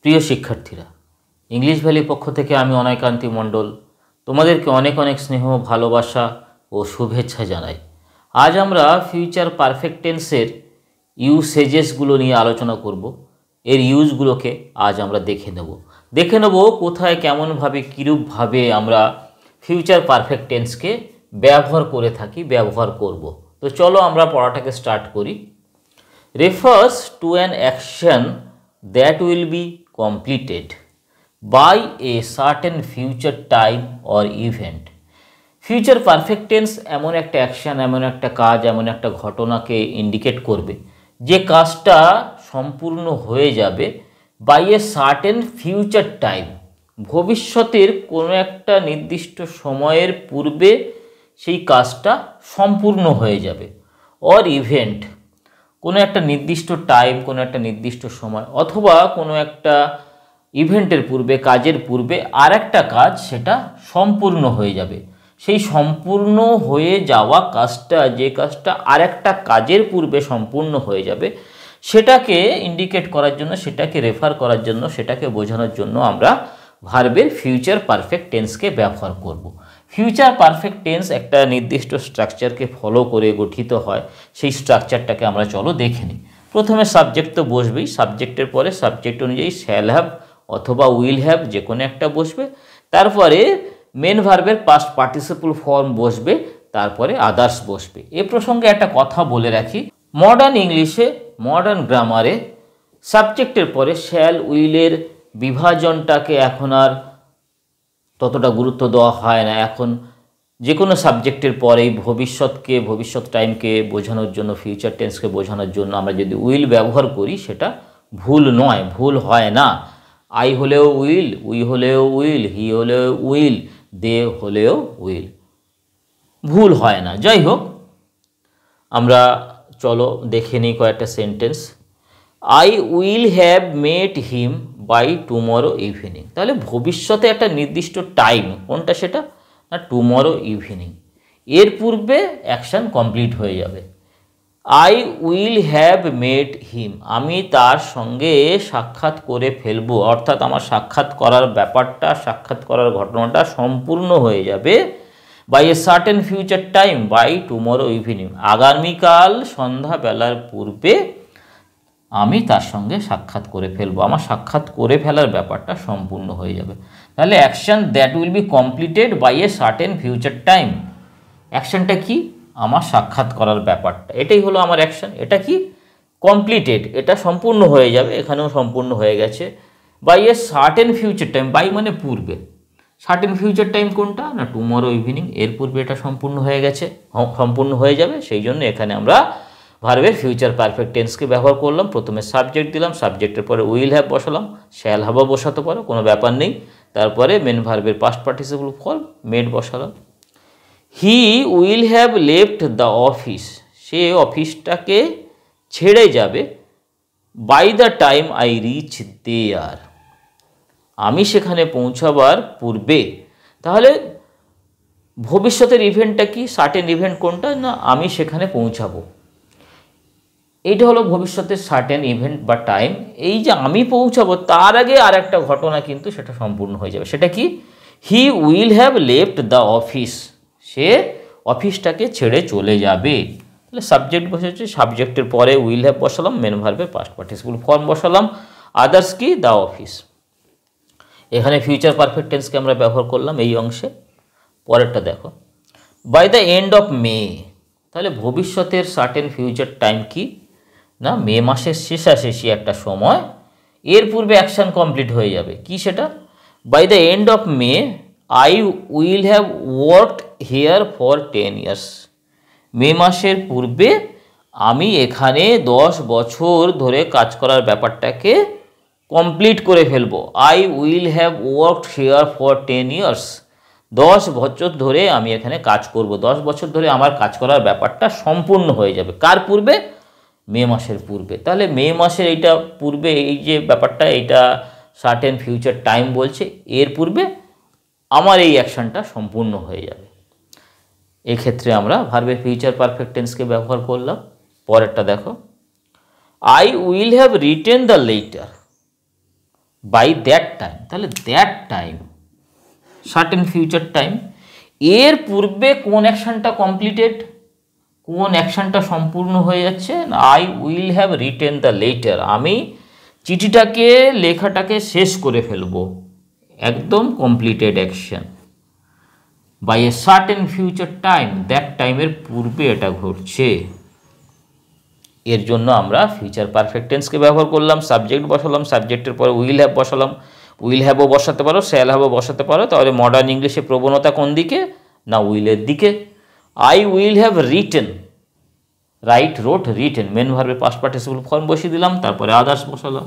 প্রিয় শিক্ষার্থীরা, ইংলিশ ভ্যালির পক্ষ থেকে আমি অনয়কান্তি মণ্ডল তোমাদেরকে অনেক অনেক স্নেহ, ভালোবাসা ও শুভেচ্ছা জানাই। আজ আমরা ফিউচার পারফেক্ট টেন্সের ইউসেজেসগুলো নিয়ে আলোচনা করব। এর ইউজগুলোকে আজ আমরা দেখে নেব কোথায়, কেমনভাবে, কীরূপভাবে আমরা ফিউচার পারফেক্ট টেন্সকে ব্যবহার করব। তো চলো আমরা পড়াটাকে স্টার্ট করি। Refers to an action that will be completed by a certain future time or event. Future perfect tense এমন একটা অ্যাকশন, এমন একটা কাজ, এমন একটা ঘটনাকে ইন্ডিকেট করবে যে কাজটা সম্পূর্ণ হয়ে যাবে by a certain future time, ভবিষ্যতের কোনো একটা নির্দিষ্ট সময়ের পূর্বে সেই কাজটা সম্পূর্ণ হয়ে যাবে। অর ইভেন্ট, কোনো একটা নির্দিষ্ট টাইম, কোনো একটা নির্দিষ্ট সময়, অথবা কোনো একটা ইভেন্টের পূর্বে, কাজের পূর্বে আর একটা কাজ সেটা সম্পূর্ণ হয়ে যাবে। সেই সম্পূর্ণ হয়ে যাওয়া কাজটা, যে কাজটা আর একটা কাজের পূর্বে সম্পূর্ণ হয়ে যাবে, সেটাকে ইন্ডিকেট করার জন্য, সেটাকে রেফার করার জন্য, সেটাকে বোঝানোর জন্য আমরা ভার্বের ফিউচার পারফেক্ট টেন্সকে ব্যবহার করব। ফিউচার পারফেক্ট টেন্স একটা নির্দিষ্ট স্ট্রাকচারকে ফলো করে গঠিত হয়। সেই স্ট্রাকচারটাকে আমরা চলো দেখে নিই। প্রথমে সাবজেক্ট তো বসবেই, সাবজেক্টের পরে সাবজেক্ট অনুযায়ী শ্যাল হ্যাভ অথবা উইল হ্যাভ যে কোনো একটা বসবে, তারপরে মেন ভার্বের পাস্ট পার্টিসিপল ফর্ম বসবে, তারপরে আদার্স বসবে। এ প্রসঙ্গে একটা কথা বলে রাখি, মডার্ন ইংলিশে, মডার্ন গ্রামারে সাবজেক্টের পরে শ্যাল উইলের বিভাজনটাকে এখন আর ততটা গুরুত্ব দেওয়া হয় না। এখন যে কোনো সাবজেক্টের পরেই ভবিষ্যৎ টাইমকে বোঝানোর জন্য, ফিউচার টেন্সকে বোঝানোর জন্য আমরা যদি উইল ব্যবহার করি, সেটা ভুল নয়, ভুল হয় না। আই হলেও উইল, উই হলেও উইল, হি হলেও উইল, দে হলেও উইল, ভুল হয় না। যাই হোক, আমরা চলো দেখে নিই কয়েকটা sentence. I will have met him by tomorrow evening. তাহলে ভবিষ্যতে একটা নির্দিষ্ট টাইম, কোনটা সেটা না, টুমরো ইভিনিং। এর পূর্বে অ্যাকশান কমপ্লিট হয়ে যাবে। আই উইল হ্যাভ মেট হিম, আমি তার সঙ্গে সাক্ষাৎ করে ফেলবো, অর্থাৎ আমার সাক্ষাৎ করার ব্যাপারটা, সাক্ষাৎ করার ঘটনাটা সম্পূর্ণ হয়ে যাবে by a certain future time by tomorrow evening, আগামীকাল সন্ধ্যাবেলার পূর্বে আমি তার সঙ্গে সাক্ষাৎ করে ফেলবো, আমার সাক্ষাৎ করে ফেলার ব্যাপারটা সম্পূর্ণ হয়ে যাবে। তাহলে action that will be completed by a certain future time, অ্যাকশনটা কি, আমার সাক্ষাৎ করার ব্যাপারটা, এটাই হলো আমার অ্যাকশন। এটা কি, কমপ্লিটেড, এটা সম্পূর্ণ হয়ে যাবে, এখানেও সম্পূর্ণ হয়ে গেছে। By a certain future time, by মানে পূর্বে, সার্টেন ফিউচার টাইম কোনটা না, টুমরো ইভিনিং, এর পূর্বে এটা সম্পূর্ণ হয়ে গেছে, সম্পূর্ণ হয়ে যাবে। সেই জন্য এখানে আমরা ভার্বের ফিউচার পারফেক্ট টেন্সকে ব্যবহার করলাম। প্রথমে সাবজেক্ট দিলাম, সাবজেক্টের পরে উইল হ্যাভ বসালাম, শ্যাল হ্যাভও বসাতে পারো, কোনো ব্যাপার নেই। তারপরে মেন ভার্বের পাস্ট পার্টিসিপল ফর্ম মেড বসালাম। He will have left the office, সে অফিসটাকে ছেড়ে যাবে by the time I reach there, আমি সেখানে পৌঁছাবার পূর্বে। তাহলে ভবিষ্যতের ইভেন্টটা কি, সার্টেন ইভেন্ট কোনটা না, আমি সেখানে পৌঁছাবো, এইটা হলো ভবিষ্যতের সার্টেন ইভেন্ট বা টাইম। এই যে আমি পৌঁছাবো, তার আগে আর একটা ঘটনা কিন্তু সেটা সম্পূর্ণ হয়ে যাবে। সেটা কি, he will have left the office, সে অফিসটাকে ছেড়ে চলে যাবে। তাহলে সাবজেক্ট বসেছে, সাবজেক্টের পরে উইল হ্যাভ বসালাম, মেন ভার্বে পাস্ট পার্টিসিপল ফর্ম বসালাম, আদার্স কি, দ্য অফিস। এখানে ফিউচার পারফেক্ট টেন্সকে আমরা ব্যবহার করলাম এই অংশে। পরেরটা দেখো, by the end of May, তাহলে ভবিষ্যতের সার্টেন ফিউচার টাইম কি না, মে মাসের শেষাশেষি একটা সময়, এর পূর্বে অ্যাকশান কমপ্লিট হয়ে যাবে। কি সেটা, by the end of May I will have worked here for 10 years, মে মাসের পূর্বে আমি এখানে 10 বছর ধরে কাজ করার ব্যাপারটাকে কমপ্লিট করে ফেলবো। I will have worked here for 10 years, 10 বছর ধরে আমি এখানে কাজ করব, 10 বছর ধরে আমার কাজ করার ব্যাপারটা সম্পূর্ণ হয়ে যাবে। কার পূর্বে, মে মাসের পূর্বে। তাহলে মে মাসের এইটা পূর্বে, এই যে ব্যাপারটা, এইটা সার্টেন ফিউচার টাইম বলছে, এর পূর্বে আমার এই অ্যাকশনটা সম্পূর্ণ হয়ে যাবে। এক্ষেত্রে আমরা ভার্বের ফিউচার পারফেক্ট টেন্সকে ব্যবহার করলাম। পরেরটা দেখো, I will have written the letter by that time, তাহলে that time certain future time, এর পূর্বে কোন অ্যাকশনটা কমপ্লিটেড, কোন অ্যাকশনটা সম্পূর্ণ হয়ে যাচ্ছে, I will have written the letter, আমি চিঠিটাকে লেখাটাকে শেষ করে ফেলবো, একদম completed action. By a certain future time, that টাইমের পূর্বে এটা ঘটছে, এর জন্য আমরা ফিউচার পারফেক্ট টেন্সকে ব্যবহার করলাম। সাবজেক্ট বসালাম, সাবজেক্টের পরে উইল হ্যাভ বসালাম, উইল হ্যাভও বসাতে পারো, শ্যাল হ্যাভও বসাতে পারো। তাহলে মডার্ন ইংলিশে প্রবণতা কোন দিকে, না উইলের দিকে। I will have written, write wrote written, main ভার্বের পাস্ট পার্টিসিপল ফর্ম বসিয়ে দিলাম, তারপরে আদার্স বসালাম।